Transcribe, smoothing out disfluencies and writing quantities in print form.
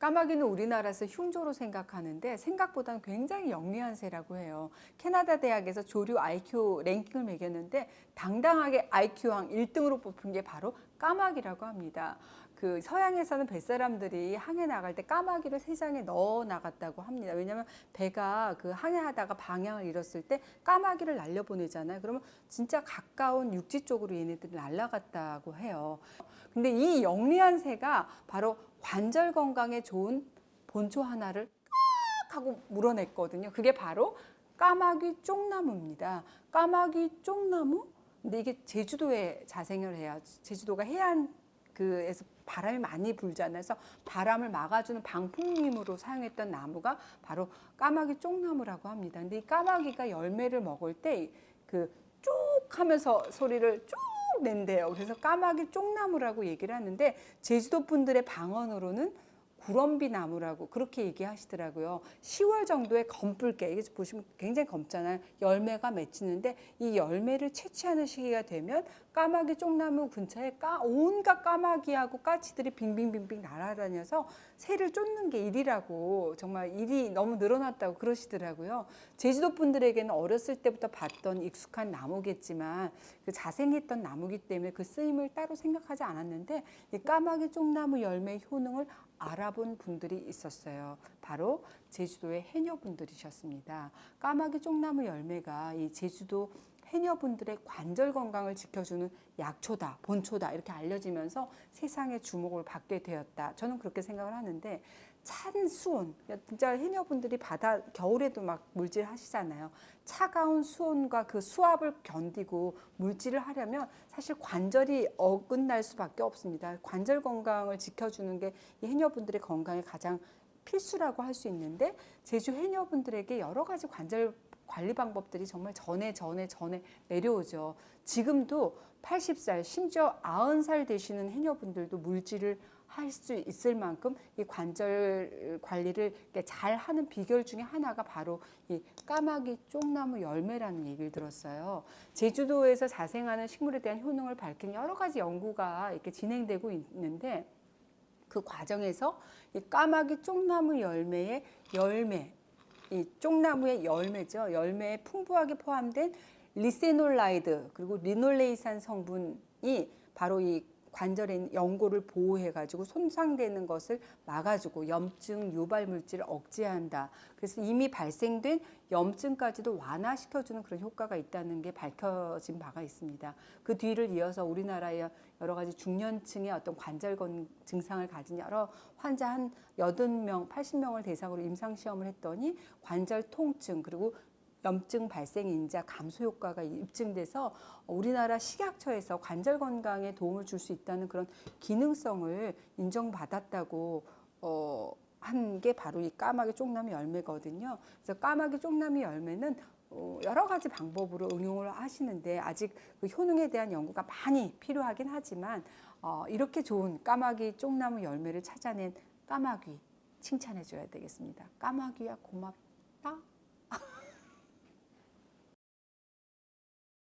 까마귀는 우리나라에서 흉조로 생각하는데 생각보다는 굉장히 영리한 새라고 해요. 캐나다 대학에서 조류 IQ 랭킹을 매겼는데 당당하게 IQ왕 1등으로 뽑힌 게 바로 까마귀라고 합니다. 그 서양에서는 뱃사람들이 항해 나갈 때 까마귀를 세상에 넣어 나갔다고 합니다. 왜냐하면 배가 그 항해하다가 방향을 잃었을 때 까마귀를 날려보내잖아요. 그러면 진짜 가까운 육지 쪽으로 얘네들이 날아갔다고 해요. 근데 이 영리한 새가 바로 관절 건강에 좋은 본초 하나를 깍 하고 물어냈거든요. 그게 바로 까마귀 쪽나무입니다. 까마귀 쪽나무? 근데 이게 제주도에 자생을 해요. 제주도가 해안 그에서 바람이 많이 불잖아요. 그래서 바람을 막아주는 방풍림으로 사용했던 나무가 바로 까마귀 쪽나무라고 합니다. 근데 이 까마귀가 열매를 먹을 때 그 쭉 하면서 소리를 쭉 낸대요. 그래서 까마귀 쪽나무라고 얘기를 하는데 제주도 분들의 방언으로는 구럼비 나무라고 그렇게 얘기하시더라고요. 10월 정도에 검붉게, 이게 보시면 굉장히 검잖아요. 열매가 맺히는데 이 열매를 채취하는 시기가 되면 까마귀 쪽나무 근처에 온갖 까마귀하고 까치들이 빙빙빙빙 날아다녀서 새를 쫓는 게 일이라고, 정말 일이 너무 늘어났다고 그러시더라고요. 제주도 분들에게는 어렸을 때부터 봤던 익숙한 나무겠지만 그 자생했던 나무기 때문에 그 쓰임을 따로 생각하지 않았는데 이 까마귀 쪽나무 열매의 효능을 알아본 분들이 있었어요. 바로 제주도의 해녀분들이셨습니다. 까마귀 쪽나무 열매가 이 제주도 해녀분들의 관절 건강을 지켜주는 약초다, 본초다 이렇게 알려지면서 세상의 주목을 받게 되었다. 저는 그렇게 생각을 하는데 찬 수온, 진짜 해녀분들이 바다 겨울에도 막 물질 하시잖아요. 차가운 수온과 그 수압을 견디고 물질을 하려면 사실 관절이 어긋날 수밖에 없습니다. 관절 건강을 지켜주는 게 이 해녀분들의 건강에 가장 필수라고 할 수 있는데 제주 해녀분들에게 여러 가지 관절 관리 방법들이 정말 전에 내려오죠. 지금도 80살, 심지어 90살 되시는 해녀분들도 물질을 할 수 있을 만큼 이 관절 관리를 잘 하는 비결 중에 하나가 바로 이 까마귀 쪽나무 열매라는 얘기를 들었어요. 제주도에서 자생하는 식물에 대한 효능을 밝힌 여러 가지 연구가 이렇게 진행되고 있는데 그 과정에서 이 까마귀 쪽나무 열매의 열매, 이 쪽나무의 열매죠. 열매에 풍부하게 포함된 리세놀라이드 그리고 리놀레이산 성분이 바로 이 관절의 연골을 보호해가지고 손상되는 것을 막아주고 염증 유발 물질을 억제한다. 그래서 이미 발생된 염증까지도 완화시켜주는 그런 효과가 있다는 게 밝혀진 바가 있습니다. 그 뒤를 이어서 우리나라의 여러 가지 중년층의 어떤 관절건 증상을 가진 여러 환자 한 80명, 80명을 대상으로 임상시험을 했더니 관절 통증 그리고 염증 발생 인자 감소 효과가 입증돼서 우리나라 식약처에서 관절 건강에 도움을 줄 수 있다는 그런 기능성을 인정받았다고 한 게 바로 이 까마귀 쪽나무 열매거든요. 그래서 까마귀 쪽나무 열매는 여러 가지 방법으로 응용을 하시는데 아직 그 효능에 대한 연구가 많이 필요하긴 하지만 이렇게 좋은 까마귀 쪽나무 열매를 찾아낸 까마귀 칭찬해 줘야 되겠습니다. 까마귀야 고맙다.